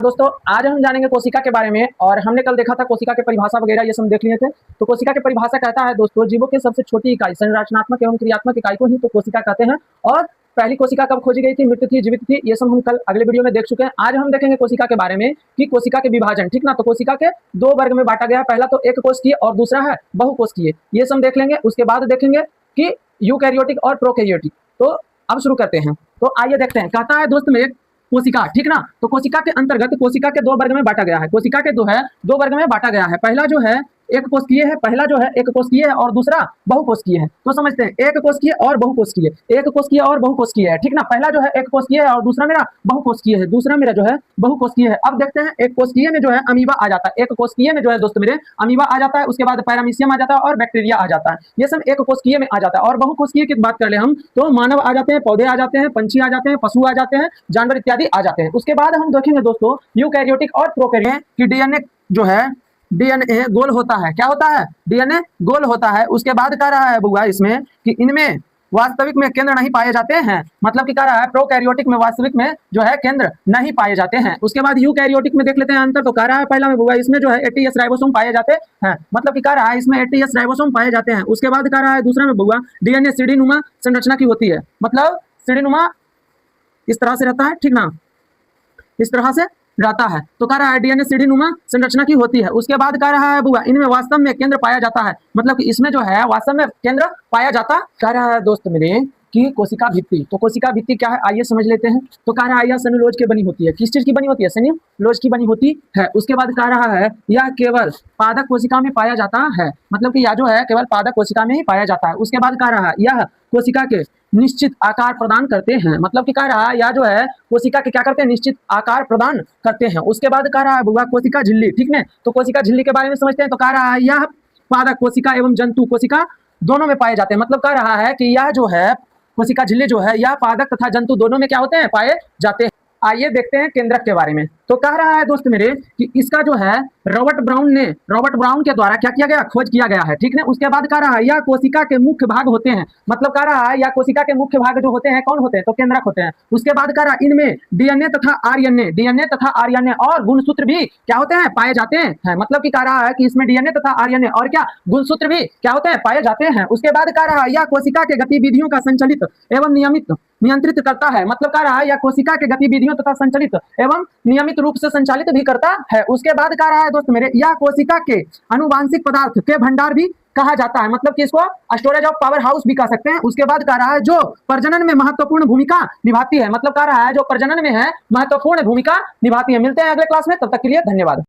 दोस्तों आज हम जानेंगे कोशिका के बारे में। और हमने कल देखा था कोशिका के परिभाषा वगैरह ये सब देख लिए थे। तो कोशिका की परिभाषा कहता है दोस्तों, जीवों की सबसे छोटी इकाई संरचनात्मक एवं क्रियात्मक इकाई को ही तो कोशिका कहते हैं। और पहली कोशिका कब खोजी गई थी, मृत थी, जीवित थी, ये सब हम कल अगले वीडियो में देख चुके हैं। आज हम देखेंगे कोशिका के बारे में कि कोशिका के विभाजन, ठीक ना। तो कोशिका के दो वर्ग में बांटा गया, पहला तो एक कोशिकीय और दूसरा है बहुकोशिकीय। ये सब देख लेंगे। उसके बाद देखेंगे कि यूकैरियोटिक और प्रोकैरियोटिक। तो अब शुरू करते हैं। तो आइए देखते हैं। कहता है दोस्त मेरे कोशिका, ठीक ना। तो कोशिका के अंतर्गत कोशिका के दो वर्ग में बांटा गया है। कोशिका के दो वर्ग में बांटा गया है। पहला जो है एक कोशिकीय है, पहला जो है एक कोशिकीय है और दूसरा बहुकोशिकीय है। तो समझते हैं, एक कोशिकीय और बहुकोशिकीय, एक कोशिकीय और बहुकोशिकीय है, ठीक ना। पहला जो है एक कोशिकीय है और दूसरा मेरा बहुकोशिकीय है, दूसरा मेरा जो है बहुकोशिकीय है। अब देखते हैं, एक कोशिकीय में जो है अमीबा आ जाता है, एक कोशिकीय में जो है दोस्त मेरे अमीबा आ जाता है, उसके बाद पैरामीशियम आ जाता है और बैक्टीरिया आ जाता है। ये सब एक कोशिकीय में आ जाता है। और बहुकोशिकीय की बात कर ले हम तो मानव आ जाते हैं, पौधे आ जाते हैं, पंछी आ जाते हैं, पशु आ जाते हैं, जानवर इत्यादि आ जाते हैं। उसके बाद हम देखेंगे दोस्तों यूकैरियोटिक और प्रोकैरियोटिक की डीएनए जो है डीएनए गोल होता है। क्या होता है? डीएनए गोल होता है। उसके बाद कह रहा है बुआ इसमें कि इनमें वास्तविक में केंद्र नहीं पाए जाते हैं। मतलब कि कह रहा है प्रोकैरियोटिक में वास्तविक में जो है केंद्र नहीं पाए जाते हैं। उसके बाद यूकैरियोटिक में देख लेते हैं अंतर। तो कह रहा है पहला में बुआ इसमें जो है एटीएस राइबोसोम पाए जाते हैं। मतलब कि कह रहा है इसमें एटीएस राइबोसोम पाए जाते हैं। उसके बाद कह रहा है दूसरा में बुआ डीएनए सीढ़ीनुमा संरचना की होती है। मतलब सीढ़ीनुमा इस तरह से रहता है, ठीक ना, इस तरह से रहता है। तो कह रहा है डीएनए सीढ़ीनुमा संरचना की होती है। उसके बाद कह रहा है बुआ इनमें वास्तव में केंद्र पाया जाता है। मतलब कि इसमें जो है वास्तव में केंद्र पाया जाता। कह रहा है दोस्त मेरे कि कोशिका भित्ति। तो कोशिका भित्ति क्या है, आइए समझ लेते हैं। तो कह रहा है यह सेल्यूलोज की बनी होती है। किस चीज की बनी होती है? सेल्यूलोज की बनी होती है। उसके बाद कह रहा है यह केवल पादप कोशिका में पाया जाता है। मतलब कि यह जो है केवल पादप कोशिका में ही पाया जाता है। उसके बाद कह रहा है यह कोशिका के निश्चित आकार प्रदान करते हैं। मतलब कि कह रहा है यह जो है कोशिका के क्या करते हैं, निश्चित आकार प्रदान करते हैं। उसके बाद कह रहा है बुआ कोशिका झिल्ली, ठीक है। तो कोशिका झिल्ली के बारे में समझते हैं। तो कह रहा है यह पादप कोशिका एवं जंतु कोशिका दोनों में पाए जाते हैं। मतलब कह रहा है कि यह जो है कोशिका झिल्ली जो है यह पादप तथा जंतु दोनों में क्या होते हैं, पाए जाते हैं। आइए देखते हैं केंद्रक के बारे में। तो कह रहा है दोस्त मेरे कि इसका जो है रॉबर्ट ब्राउन के द्वारा क्या किया गया, खोज किया गया है, ठीक है। उसके बाद कह रहा है यह कोशिका के मुख्य भाग होते हैं। मतलब कह रहा है यह कोशिका के मुख्य भाग जो होते हैं कौन होते हैं, तो केंद्रक होते हैं। उसके बाद कह रहा है इनमें डीएनए तथा आरएनए और गुणसूत्र भी क्या होते हैं, पाए जाते हैं। मतलब कि कह रहा है कि इसमें डीएनए तथा आरएनए और क्या गुणसूत्र भी क्या होते हैं, पाए जाते हैं। उसके बाद कह रहा है यह कोशिका के गतिविधियों का संचालित एवं नियंत्रित करता है। मतलब कह रहा है यह कोशिका के गतिविधियों तथा संचालित एवं नियमित रूप से संचालित भी करता है। उसके बाद कह रहा है दोस्त मेरे यह कोशिका के आनुवांशिक पदार्थ के भंडार भी कहा जाता है। मतलब कि इसको स्टोरेज ऑफ पावर हाउस भी कह सकते हैं। उसके बाद कह रहा है जो प्रजनन में महत्वपूर्ण भूमिका निभाती है। मतलब कह रहा है जो प्रजनन में है महत्वपूर्ण भूमिका निभाती है। मिलते हैं अगले क्लास में, तब तक के लिए धन्यवाद।